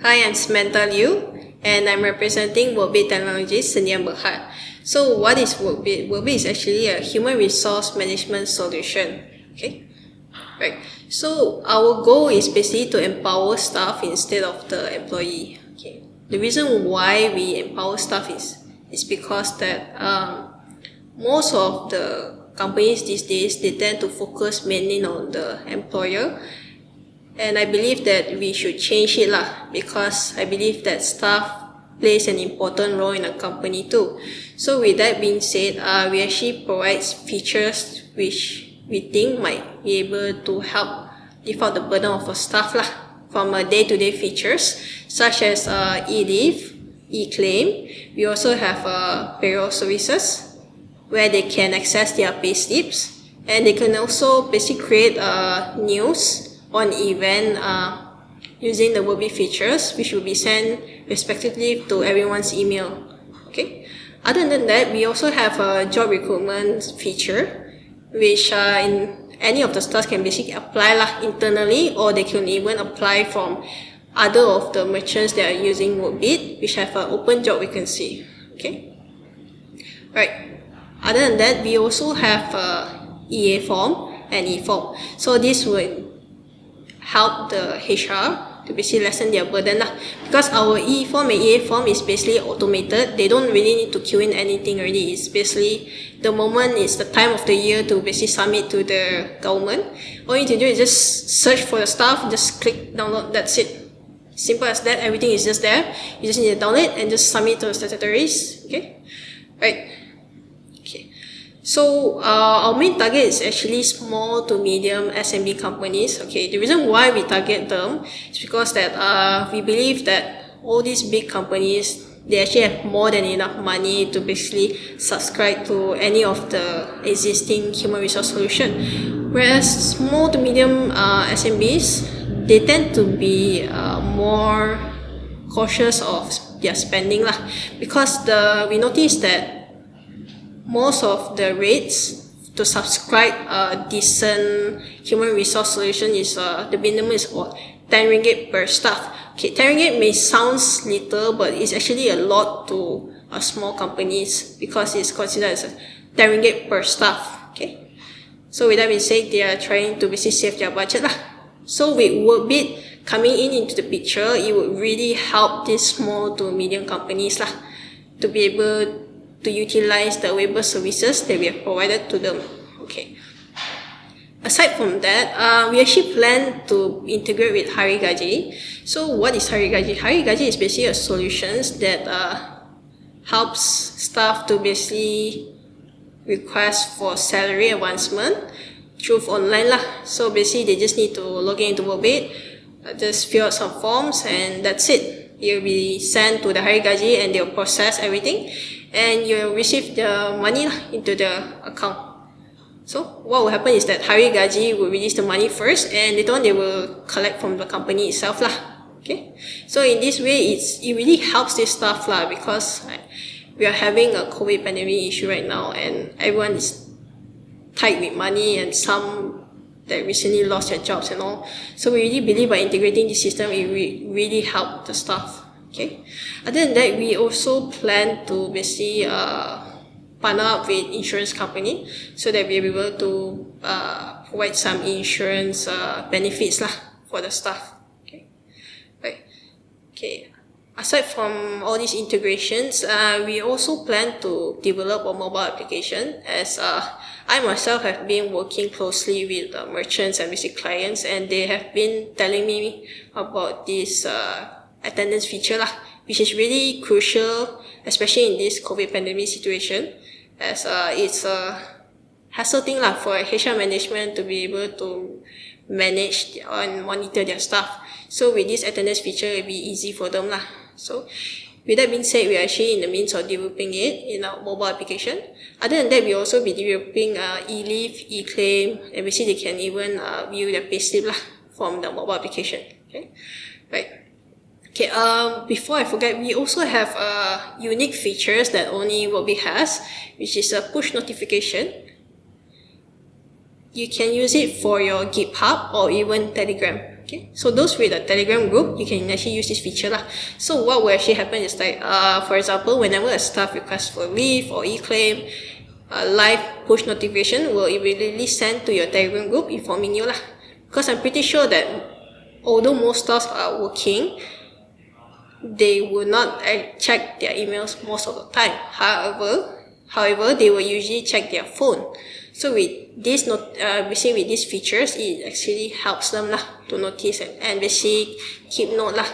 Hi, I'm Samantha Liew, and I'm representing Workbeat Technologies Sdn Bhd. So what is Workbeat? Workbeat is actually a human resource management solution. Okay, right. So our goal is basically to empower staff instead of the employee. Okay. The reason why we empower staff is because that most of the companies these days, they tend to focus mainly on the employer. And I believe that we should change it because I believe that staff plays an important role in a company too. So with that being said, we actually provide features which we think might be able to help lift out the burden of a staff from day-to-day features such as e-leave, e-claim. We also have payroll services where they can access their pay slips, and they can also basically create news on event using the Workbeat features, which will be sent respectively to everyone's email. Okay. Other than that, we also have a job recruitment feature, which in any of the stores can basically apply internally, or they can even apply from other of the merchants that are using Workbeat, which have an open job vacancy. Okay. Right. Other than that, we also have EA form and e-form. So this would help the HR to basically lessen their burden because our e-form and EA form is basically automated. They don't really need to queue in anything already. It's basically the moment it's the time of the year to basically submit to the government. All you need to do is just search for the stuff, just click download, that's it. Simple as that, everything is just there. You just need to download and just submit to the statutories. Okay, right. So our main target is actually small to medium SMB companies. Okay, the reason why we target them is because that we believe that all these big companies, they actually have more than enough money to basically subscribe to any of the existing human resource solution. Whereas small to medium SMBs, they tend to be more cautious of their spending because we noticed that most of the rates to subscribe a decent human resource solution is the minimum is 10 ringgit per staff. Okay, 10 ringgit may sound little, but it's actually a lot to small companies because it's considered as 10 ringgit per staff. Okay, so with that being said, they are trying to basically save their budget So with Workbeat coming into the picture, it would really help these small to medium companies to be able to utilize the waiver services that we have provided to them. Okay. Aside from that, we actually plan to integrate with Hari Gaji. So what is Hari Gaji? Hari Gaji is basically a solution that helps staff to basically request for salary advancement through online So basically they just need to log in into Workbeat, just fill out some forms, and that's it. You'll be sent to the Hari Gaji and they'll process everything, and you'll receive the money into the account. So what will happen is that Hari Gaji will release the money first, and later on they will collect from the company itself Okay. So in this way, it really helps this staff because we are having a COVID pandemic issue right now, and everyone is tight with money, and some that recently lost their jobs and all. So we really believe by integrating this system, it really help the staff. Okay. Other than that, we also plan to basically partner up with insurance company so that we'll be able to provide some insurance benefits for the staff. Okay. Right. Okay. Aside from all these integrations, we also plan to develop a mobile application as I myself have been working closely with merchants and basic clients, and they have been telling me about this attendance feature which is really crucial, especially in this COVID pandemic situation, as it's a hassle thing for HR management to be able to manage and monitor their staff. So with this attendance feature, it'll be easy for them So with that being said, we are actually in the midst of developing it in our mobile application. Other than that, we also be developing e-leave, e-claim, and basically they can even view their payslip from the mobile application. Okay, right. Okay. Before I forget, we also have unique features that only Workbeat has, which is a push notification. You can use it for your GitHub or even Telegram. Okay, so those with a Telegram group, you can actually use this feature lah. So what will actually happen is like, for example, whenever a staff requests for leave or e-claim, a live push notification will immediately send to your Telegram group informing you lah. Because I'm pretty sure that although most staffs are working, they will not check their emails most of the time. However, they will usually check their phone. So with this basically with these features, it actually helps them lah to notice and basically keep note lah.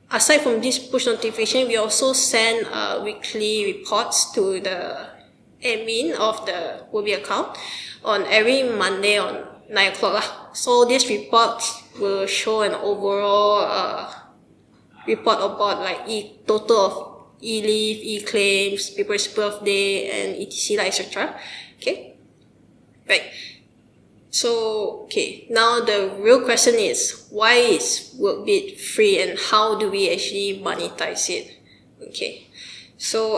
Aside from this push notification, we also send weekly reports to the admin of the Workbeat account on every Monday on 9 o'clock lah. So these reports will show an overall report about like total of e-leave, e-claims, people's birthday, and etc. lah, etc. Okay, right. So okay, now the real question is, why is Workbeat free and how do we actually monetize it? Okay, so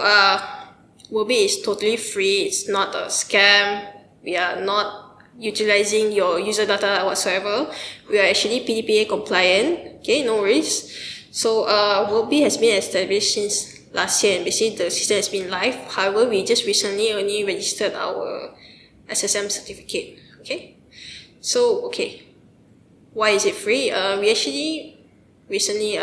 Workbeat is totally free. It's not a scam. We are not utilizing your user data whatsoever. We are actually PDPA compliant. Okay, no worries. So Workbeat has been established since last year, and basically the system has been live. However, we just recently only registered our SSM certificate. Okay, so okay, why is it free? We actually recently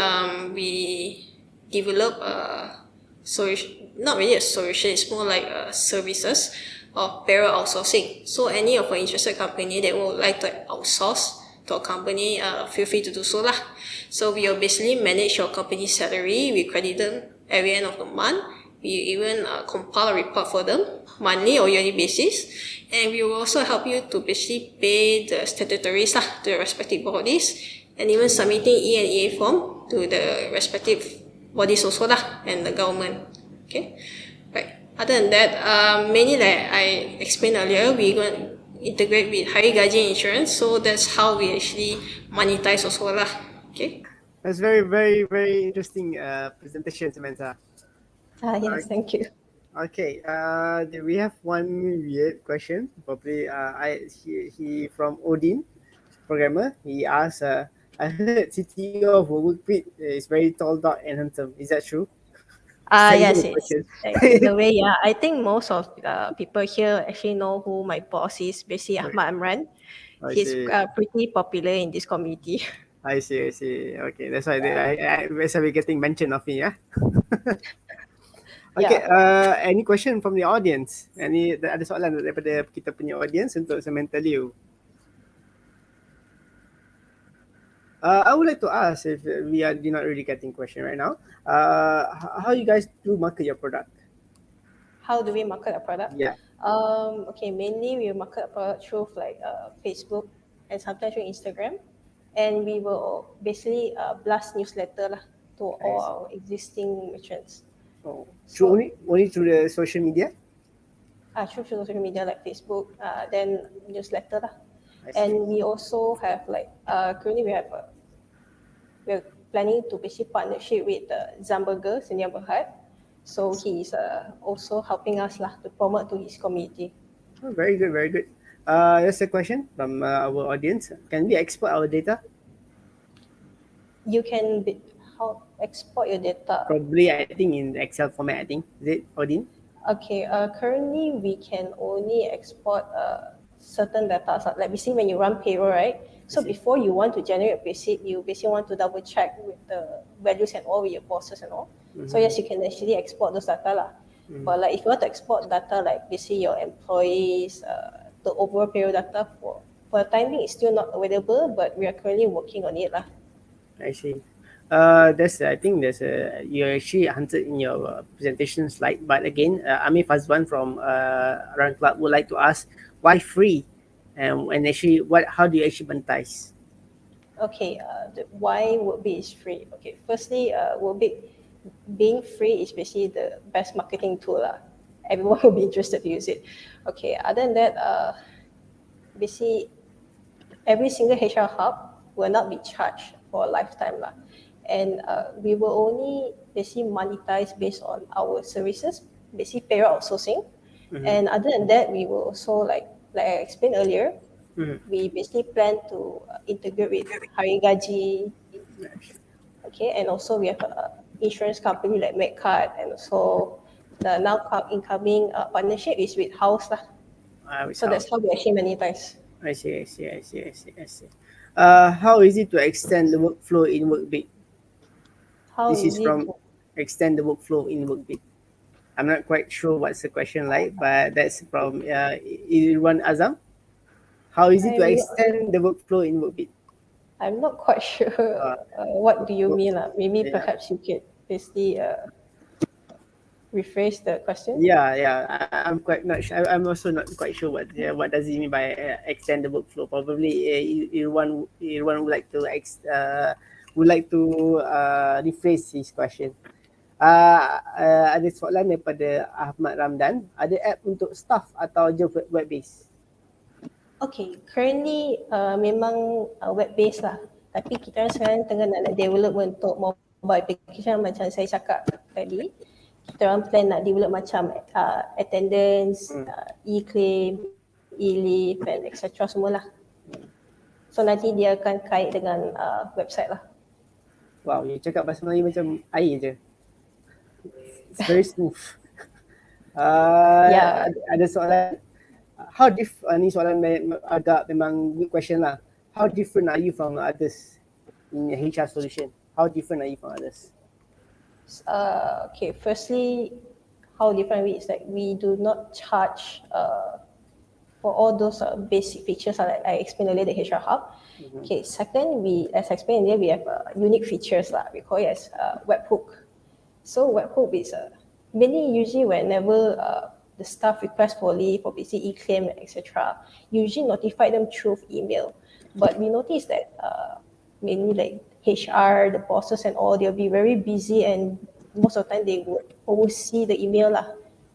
we developed a solution, not really a solution, it's more like services of payroll outsourcing. So any of our interested company that would like to outsource to a company, feel free to do so lah. So we will basically manage your company's salary. We credit them every end of the month. We even compile a report for them monthly or yearly basis, and we will also help you to basically pay the statutories lah to the respective bodies, and even submitting E&A form to the respective bodies also lah and the government. Okay, right. Other than that, mainly like I explained earlier, we're going to integrate with Hari Gaji insurance, so that's how we actually monetize also lah. Okay. That's very, very, very interesting presentation, Samantha. Yes, thank you. Okay, we have one weird question. Probably, he from Odin, programmer. He asked, I heard CTO of Workbeat is very tall, dark, and handsome. Is that true? Yes, in a way, yeah. I think most of people here actually know who my boss is, basically Ahmad Amran. He's pretty popular in this community. I see. Okay, that's why we're getting mention of me, yeah? Okay, any question from the audience? Ada soalan daripada kita punya audience untuk Samantha Liew? I would like to ask, if we are not really getting question right now, how you guys do market your product? How do we market a product? Yeah. Okay, mainly we market a product through like Facebook and sometimes through Instagram. And we will basically blast newsletter lah to all our existing merchants. Oh, so only through the social media? Through social media like Facebook, then newsletter lah. And we also have like currently we're planning to basically partnership with Zamburger Senior Berhad. So he is also helping us lah to promote to his community. Oh, very good, very good. There's a question from our audience. Can we export our data? You can export your data? Probably, I think in Excel format, I think. Is it, Odin? Okay, currently we can only export certain data. So like basically when you run payroll, right? So before you want to generate a payslip, you basically want to double check with the values and all with your bosses and all. So yes, you can actually export those data lah. But like if you want to export data like basically your employees, the overall payroll data for the time being is still not available, but we are currently working on it lah. I see. I think you actually answered in your presentation slide, but again, Amir Fazwan from Run Club would like to ask, why free? And actually, how do you actually monetize? Okay, why Workbeat is free? Okay, firstly, Workbeat being free is basically the best marketing tool lah. Everyone will be interested to use it. Okay, other than that, basically every single HR hub will not be charged for a lifetime lah. And we will only basically monetize based on our services, basically payroll outsourcing. And other than that, we will also like I explained earlier, We basically plan to integrate with hari gaji, okay, and also we have a insurance company like MedCard, and also the now incoming partnership is with House lah. Which So that's how we actually monetize. I see, I see, I see, I see, I see. How is it to extend the workflow in Workbeat? How This is easy from to extend the workflow in Workbeat. I'm not quite sure what's the question like, but that's from Irwan Azam. How is it to I'm not, extend the workflow in Workbeat? I'm not quite sure Uh, what do you wo- mean lah. Maybe yeah, perhaps you could basically rephrase the question. yeah, yeah. I'm quite not sure. I'm also not quite sure what does it mean by extend the workflow. Probably Irwan would like to rephrase his question. Ada soalan daripada Ahmad Ramdan. Ada app untuk staff atau je web based? Okay, currently memang web based lah. Tapi kita sekarang tengah nak develop untuk mobile application macam saya cakap tadi. Kita orang plan nak develop macam attendance, e-claim, e-leave and etc. semualah. So nanti dia akan kait dengan website lah. Wow, you cakap bahasa Melayu macam air je. It's very smooth. Yeah. Ada soalan. Ni soalan agak memang good question lah. How different are you from others in HR solution? How different are you from others? Okay, firstly, how different we is that we do not charge for all those basic features like I explained earlier, the HR hub. Okay, second, as I explained earlier, we have unique features lah. We call it as webhook. So webhook is mainly usually whenever the staff request for leave or basic e-claim, etc., usually notify them through email. But we noticed that mainly like HR, the bosses and all, they'll be very busy and most of the time they would always see the email lah.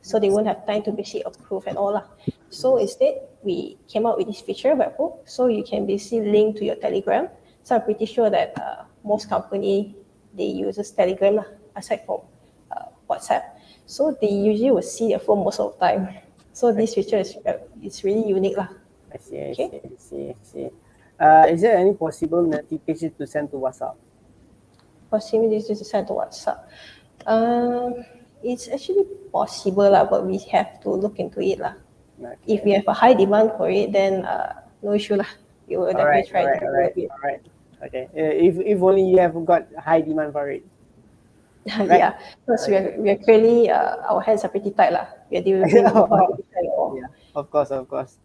So they won't have time to basically approve and all lah. So instead, we came out with this feature, webhook, so you can basically link to your Telegram. So I'm pretty sure that most company, they uses Telegram lah, aside from WhatsApp. So they usually will see their phone most of the time. So this feature is really unique lah. I see, I Okay. see, I see. Is there any possible notification to send to WhatsApp? Possibility to send to WhatsApp. It's actually possible lah, but we have to look into it lah. Okay. If we have a high demand for it, then no issue lah. We will definitely try to develop it. all right. Okay. If only you have got high demand for it. Yeah, because we are clearly our hands are pretty tight lah. We are developing mobile application and all. Yeah, of course, of course.